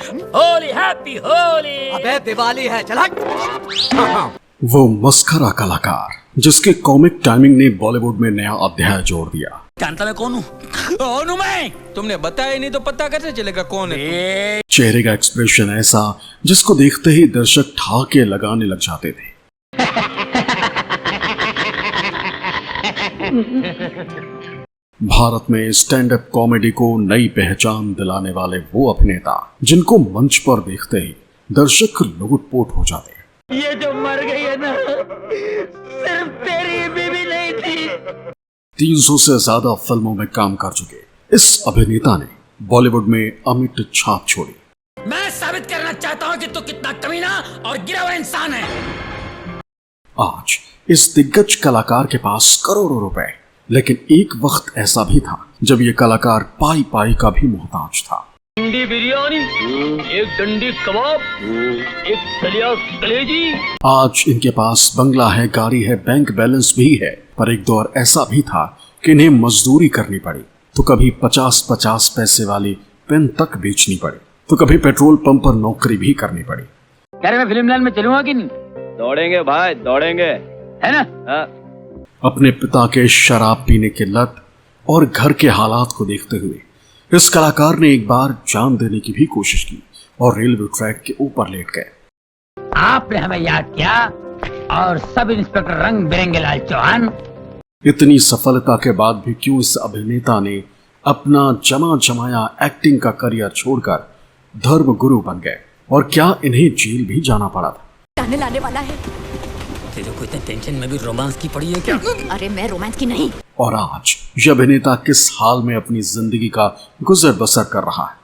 Holi happy Holi. अबे दिवाली है, चल हट। वो मस्खरा कलाकार जिसके कॉमिक टाइमिंग ने बॉलीवुड में नया अध्याय जोड़ दिया। जानता मैं कौन हूँ? कौन हूँ मैं? तुमने बताया नहीं तो पता कैसे चलेगा कौन है? चेहरे का एक्सप्रेशन ऐसा जिसको देखते ही दर्शक ठहाके लगाने लग जाते थे। भारत में स्टैंड अप कॉमेडी को नई पहचान दिलाने वाले वो अभिनेता जिनको मंच पर देखते ही दर्शक लुटपुट हो जाते। ये जो मर गई है ना, सिर्फ तेरी बीवी नहीं थी। 300 से ज्यादा फिल्मों में काम कर चुके इस अभिनेता ने बॉलीवुड में अमिट छाप छोड़ी। मैं साबित करना चाहता हूँ कि तू कितना कमीना और गिरा हुआ इंसान है। आज इस दिग्गज कलाकार के पास करोड़ों रुपए, लेकिन एक वक्त ऐसा भी था जब ये कलाकार पाई पाई का भी मोहताज था। डंडी बिरयानी, एक डंडी कबाब, एक दलिया कलेजी। आज इनके पास बंगला है, गाड़ी है, बैंक बैलेंस भी है, पर एक दौर ऐसा भी था कि इन्हें मजदूरी करनी पड़ी तो कभी 50-50 पैसे वाली पेन तक बेचनी पड़ी, तो कभी पेट्रोल पंप पर नौकरी भी करनी पड़ी। कह रहे मैं फिल्म लाइन में चलूंगा कि नहीं? दौड़ेंगे भाई, दौड़ेंगे, है ना? अपने पिता के शराब पीने की लत और घर के हालात को देखते हुए इस कलाकार ने एक बार जान देने की भी कोशिश की और रेलवे ट्रैक के ऊपर लेट गए। आपने हमें याद किया और सब इंस्पेक्टर रंग बिरंगे लाल चौहान। इतनी सफलता के बाद भी क्यों इस अभिनेता ने अपना जमा जमाया एक्टिंग का करियर छोड़कर धर्म गुरु बन गए, और क्या इन्हें जेल भी जाना पड़ा था? जाने लाने वाला है। तेरे को इतने टेंशन में भी रोमांस की पड़ी है क्या? अरे मैं रोमांस की नहीं। और आज ये अभिनेता किस हाल में अपनी जिंदगी का गुजर बसर कर रहा है,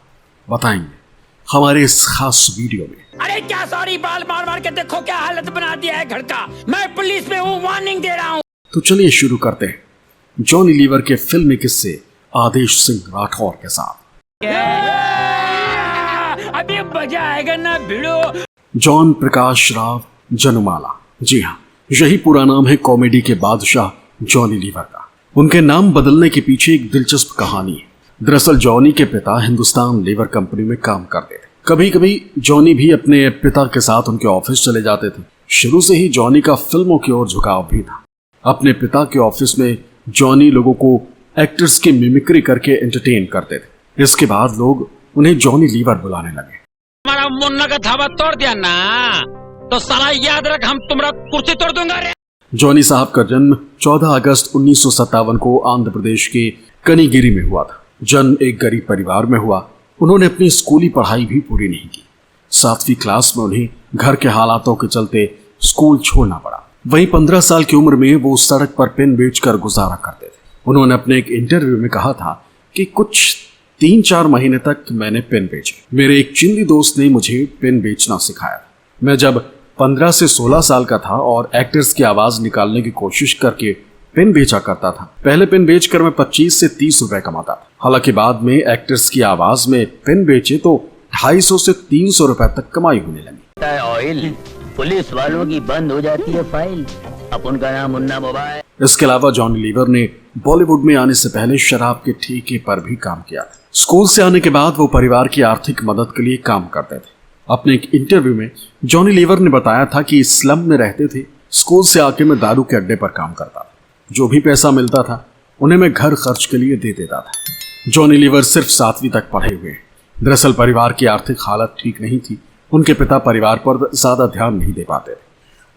बताएंगे हमारे इस खास वीडियो में। अरे क्या सॉरी, बाल मार मार के देखो क्या हालत बना दिया है घर का। मैं पुलिस में हूँ, वार्निंग दे रहा हूँ। तो चलिए शुरू करते हैं जॉनी लीवर के फिल्मी किस्से आदेश सिंह राठौर के साथ। अभी मजा आएगा ना भिड़ो। जॉन प्रकाश राव जनुमाला, जी हाँ, यही पूरा नाम है कॉमेडी के बादशाह जॉनी लीवर का। उनके नाम बदलने के पीछे एक दिलचस्प कहानी है। दरअसल जॉनी के पिता हिंदुस्तान लीवर कंपनी में काम करते थे। कभी कभी जॉनी भी अपने पिता के साथ उनके ऑफिस चले जाते थे। शुरू से ही जॉनी का फिल्मों की ओर झुकाव भी था। अपने पिता के ऑफिस में जॉनी लोगों को एक्टर्स की मिमिक्री करके एंटरटेन करते थे। इसके बाद लोग उन्हें जॉनी लीवर बुलाने लगे। हमारा मुन्ना का धावा तोड़ दिया ना, तो साला याद रख हम तुम्हारा कुर्सी तोड़ दूंगा रे। जॉनी साहब का जन्म 14 अगस्त 1957 को आंध्र प्रदेश के कनीगिरी में हुआ था। जन्म एक गरीब परिवार में हुआ। उन्होंने अपनी स्कूली पढ़ाई भी पूरी नहीं की। 7वीं क्लास में उन्हें घर के हालातों के चलते स्कूल छोड़ना पड़ा। वहीं 15 साल की उम्र में वो सड़क पर पेन बेचकर गुजारा करते थे। उन्होंने अपने एक इंटरव्यू में कहा था कि कुछ 3-4 महीने तक मैंने पेन बेचे। मेरे एक चिंदी दोस्त ने मुझे पेन बेचना सिखाया। मैं जब 15 से 16 साल का था और एक्टर्स की आवाज निकालने की कोशिश करके पेन बेचा करता था। पहले पेन बेचकर मैं 25 से 30 रुपए कमाता था। हालांकि बाद में एक्टर्स की आवाज में पेन बेचे तो 250 से 300 रुपए तक कमाई होने लगी। ऑयल पुलिस वालों की बंद हो जाती है फाइल। अपन का नाम मुन्ना मोबाइल। इसके अलावा जॉनी लीवर ने बॉलीवुड में आने से पहले शराब के ठेके पर भी काम किया। स्कूल से आने के बाद वो परिवार की आर्थिक मदद के लिए काम करते थे। अपने एक इंटरव्यू में जॉनी लीवर ने बताया था कि स्लम में रहते थे। स्कूल से आके मैं दारू के अड्डे पर काम करता था। जो भी पैसा मिलता था उन्हें मैं घर खर्च के लिए दे देता था। जॉनी लीवर सिर्फ 7वीं तक पढ़े हुए। दरअसल परिवार की आर्थिक हालत ठीक नहीं थी। उनके पिता परिवार पर ज्यादा ध्यान नहीं दे पाते थे।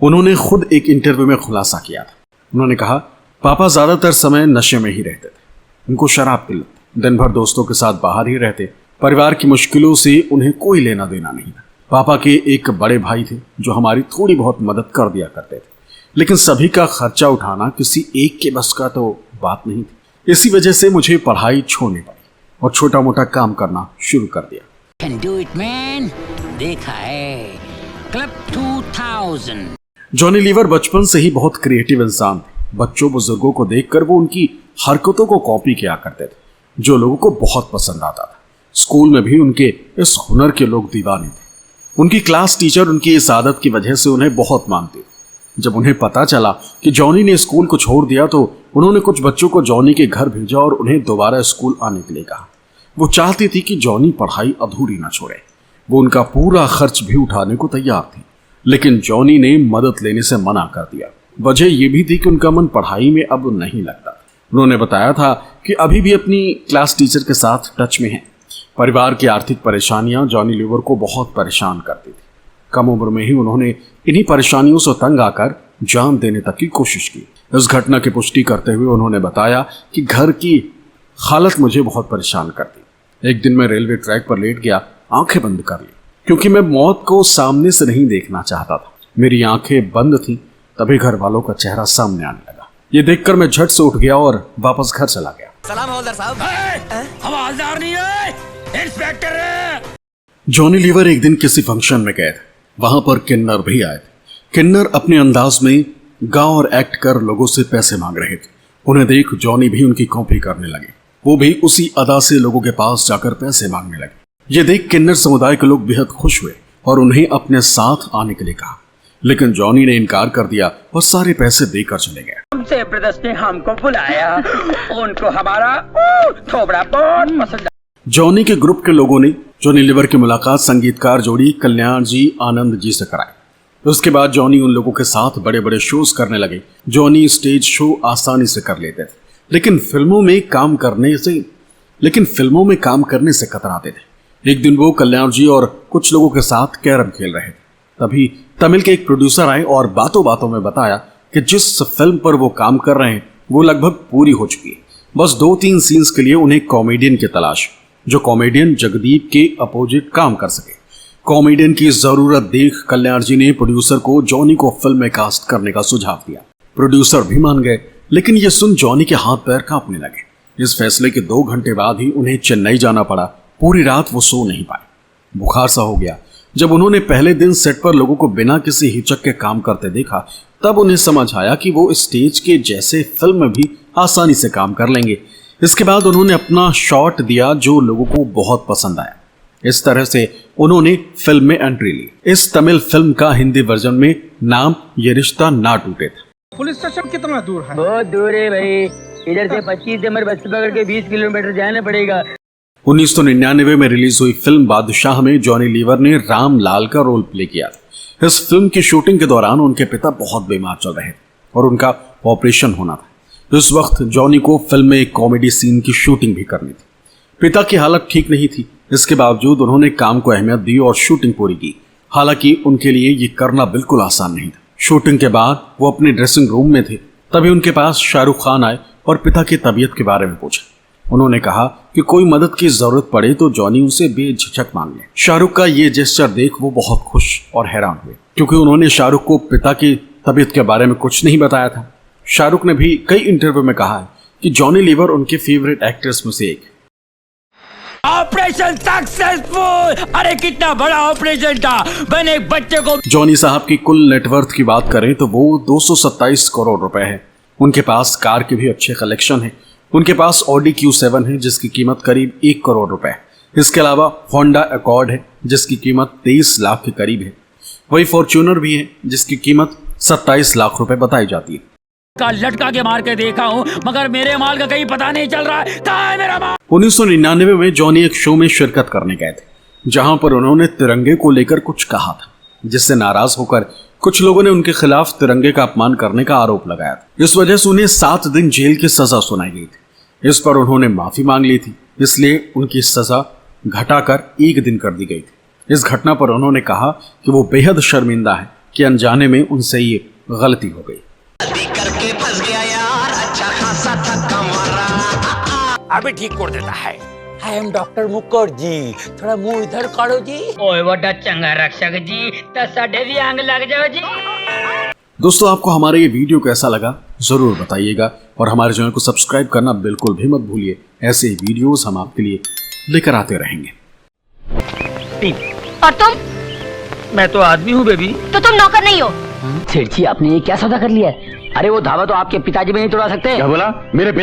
उन्होंने खुद एक इंटरव्यू में खुलासा किया था। उन्होंने कहा, पापा ज्यादातर समय नशे में ही रहते थे। उनको शराब की लत, दिन भर दोस्तों के साथ बाहर ही रहते। परिवार की मुश्किलों से उन्हें कोई लेना देना नहीं था। पापा के एक बड़े भाई थे जो हमारी थोड़ी बहुत मदद कर दिया करते थे, लेकिन सभी का खर्चा उठाना किसी एक के बस का तो बात नहीं थी। इसी वजह से मुझे पढ़ाई छोड़नी पड़ी और छोटा मोटा काम करना शुरू कर दिया। Can do it, man. देखा है क्लब 2000। जॉनी लीवर बचपन से ही बहुत क्रिएटिव इंसान थे। बच्चों बुजुर्गों को देखकर वो उनकी हरकतों को कॉपी किया करते थे, जो लोगों को बहुत पसंद आता था। स्कूल में भी उनके इस हुनर के लोग दीवाने थे। उनकी क्लास टीचर उनकी इस आदत की वजह से उन्हें बहुत मानती थी। जब उन्हें पता चला कि जॉनी ने स्कूल को छोड़ दिया तो उन्होंने कुछ बच्चों को जॉनी के घर भेजा और उन्हें दोबारा स्कूल आने के लिए कहा। वो चाहती थी कि जॉनी पढ़ाई अधूरी ना छोड़े। वो उनका पूरा खर्च भी उठाने को तैयार थी, लेकिन जॉनी ने मदद लेने से मना कर दिया। वजह यह भी थी कि उनका मन पढ़ाई में अब नहीं लगता। उन्होंने बताया था कि अभी भी अपनी क्लास टीचर के साथ टच में हैं। परिवार की आर्थिक परेशानियां जॉनी लीवर को बहुत परेशान करती थी। कम उम्र में ही उन्होंने इन्हीं परेशानियों से तंग आकर जान देने तक की कोशिश की। इस घटना की पुष्टि करते हुए उन्होंने बताया कि घर की हालत मुझे बहुत परेशान करती। एक दिन मैं रेलवे ट्रैक पर लेट गया, आंखें बंद कर ली, क्योंकि मैं मौत को सामने से नहीं देखना चाहता था। मेरी आंखें बंद थी, तभी घर वालों का चेहरा सामने आने लगा। ये देखकर मैं झट से उठ गया और वापस घर चला गया। सलाम हवलदार साहब। हवलदार नहीं है, इंस्पेक्टर है। जॉनी लीवर एक दिन किसी फंक्शन में गए थे। वहां पर किन्नर भी आए थे। किन्नर अपने अंदाज में गा और एक्ट कर लोगों से पैसे मांग रहे थे। उन्हें देख जॉनी भी उनकी कॉपी करने लगे। वो भी उसी अदा से लोगों के पास जाकर पैसे मांगने लगे। ये देख किन्नर समुदाय के लोग बेहद खुश हुए और उन्हें अपने साथ आने के लिए कहा, लेकिन जॉनी ने इनकार कर दिया और सारे पैसे देकर चले गए। हमसे जबरदस्ती हमको बुलाया, उनको हमारा थोबड़ा बहुत पसंद। जॉनी के ग्रुप के लोगों ने जॉनी लीवर की मुलाकात संगीतकार जोड़ी कल्याण जी आनंद जी से कराई। उसके बाद जॉनी उन लोगों के साथ बड़े बड़े शोज करने लगे। जॉनी स्टेज शो आसानी से कर लेते थे, लेकिन फिल्मों में काम करने से कतराते थे। एक दिन वो कल्याण जी और कुछ लोगों के साथ कैरम खेल रहे थे। तभी तमिल के एक प्रोड्यूसर आए और बातों बातों में बताया कि जिस फिल्म पर वो काम कर रहे हैं वो लगभग पूरी हो चुकी है। बस 2-3 सीन्स के लिए उन्हें कॉमेडियन की तलाश, जो कॉमेडियन जगदीप के अपोजिट काम कर सके। कॉमेडियन की जरूरत देख कल्याण जी ने प्रोड्यूसर को जॉनी को फिल्म में कास्ट करने का सुझाव दिया। प्रोड्यूसर भी मान गए, लेकिन ये सुन जॉनी के हाथ पैर कांपने लगे। इस फैसले के 2 घंटे बाद ही उन्हें चेन्नई जाना पड़ा। पूरी रात वो सो नहीं पाए, बुखार सा हो गया। जब उन्होंने पहले दिन सेट पर लोगों को बिना किसी हिचक के काम करते देखा, तब उन्हें समझ आया कि वो स्टेज के जैसे फिल्म में भी आसानी से काम कर लेंगे। इसके बाद उन्होंने अपना शॉट दिया जो लोगों को बहुत पसंद आया। इस तरह से उन्होंने फिल्म में एंट्री ली। इस तमिल फिल्म का हिंदी वर्जन में नाम ये रिश्ता ना टूटे था। पुलिस स्टेशन कितना दूर है? बहुत दूर है भाई, इधर से 25 नंबर बस पकड़ के 20 किलोमीटर जाना पड़ेगा। 1999 में रिलीज हुई फिल्म बादशाह में जॉनी लीवर ने राम लाल का रोल प्ले किया। इस फिल्म की शूटिंग के दौरान उनके पिता बहुत बीमार चल रहे थे और उनका ऑपरेशन होना था। इस वक्त जॉनी को फिल्म में एक कॉमेडी सीन की शूटिंग भी करनी थी। पिता की हालत ठीक नहीं थी, इसके बावजूद उन्होंने काम को अहमियत दी और शूटिंग पूरी की। हालांकि उनके लिए ये करना बिल्कुल आसान नहीं था। शूटिंग के बाद वो अपने ड्रेसिंग रूम में थे, तभी उनके पास शाहरुख खान आए और पिता की तबीयत के बारे में पूछा। उन्होंने कहा कि कोई मदद की जरूरत पड़े तो जॉनी उनसे बेझिझक मांग ले। शाहरुख का ये जेस्चर देख वो बहुत खुश और हैरान हुए, क्योंकि उन्होंने शाहरुख को पिता की तबीयत के बारे में कुछ नहीं बताया था। शाहरुख ने भी कई इंटरव्यू में कहा है कि जॉनी लीवर उनके फेवरेट एक्टर्स में से एक। Operation successful! अरे कितना बड़ा ऑपरेशन था। मैंने एक बच्चे को। जॉनी साहब की कुल नेटवर्थ की बात करें तो वो 227 करोड़ रुपए है। उनके पास कार के भी अच्छे कलेक्शन है। उनके पास ऑडी Q7 है जिसकी कीमत करीब 1 करोड़ रुपए है। इसके अलावा होंडा अकॉर्ड है जिसकी कीमत 23 लाख के करीब है। वही फॉर्च्यूनर भी है जिसकी कीमत 27 लाख रुपए बताई जाती है। का लटका के मार के देखा हूँ, मगर मेरे माल का कहीं पता नहीं चल रहा है। कहाँ है मेरा माल? 1999 में जॉनी एक शो में शिरकत करने गए थे, जहां पर उन्होंने तिरंगे को लेकर कुछ कहा था, जिससे नाराज होकर कुछ लोगों ने उनके खिलाफ तिरंगे का अपमान करने का आरोप लगाया था। इस वजह से उन्हें 7 दिन जेल की सजा सुनाई गई थी। इस पर उन्होंने माफी मांग ली थी, इसलिए उनकी सजा घटाकर 1 दिन कर दी गई थी। इस घटना पर उन्होंने कहा कि वो बेहद शर्मिंदा है कि अनजाने में उनसे ये गलती हो गई। अभी ठीक कर देता है। आई एम डॉक्टर मुखर्जी, थोड़ा मुंह इधर काढ़ो जी। ओए बड़ा चंगा रक्षक जी, तो साढ़े भी आंग लग जाओ जी। दोस्तों, आपको हमारा ये वीडियो कैसा लगा जरूर बताइएगा और हमारे चैनल को सब्सक्राइब करना बिल्कुल भी मत भूलिए। ऐसे ही वीडियोस हम आपके लिए लेकर आते रहेंगे। और तुम? मैं तो आदमी हूँ बेबी। तो तुम नौकर नहीं हो। सेठ जी, आपने ये क्या सौदा कर लिया है? अरे वो धावा तो आपके पिताजी भी नहीं तोड़ा सकते। क्या बोला? मेरे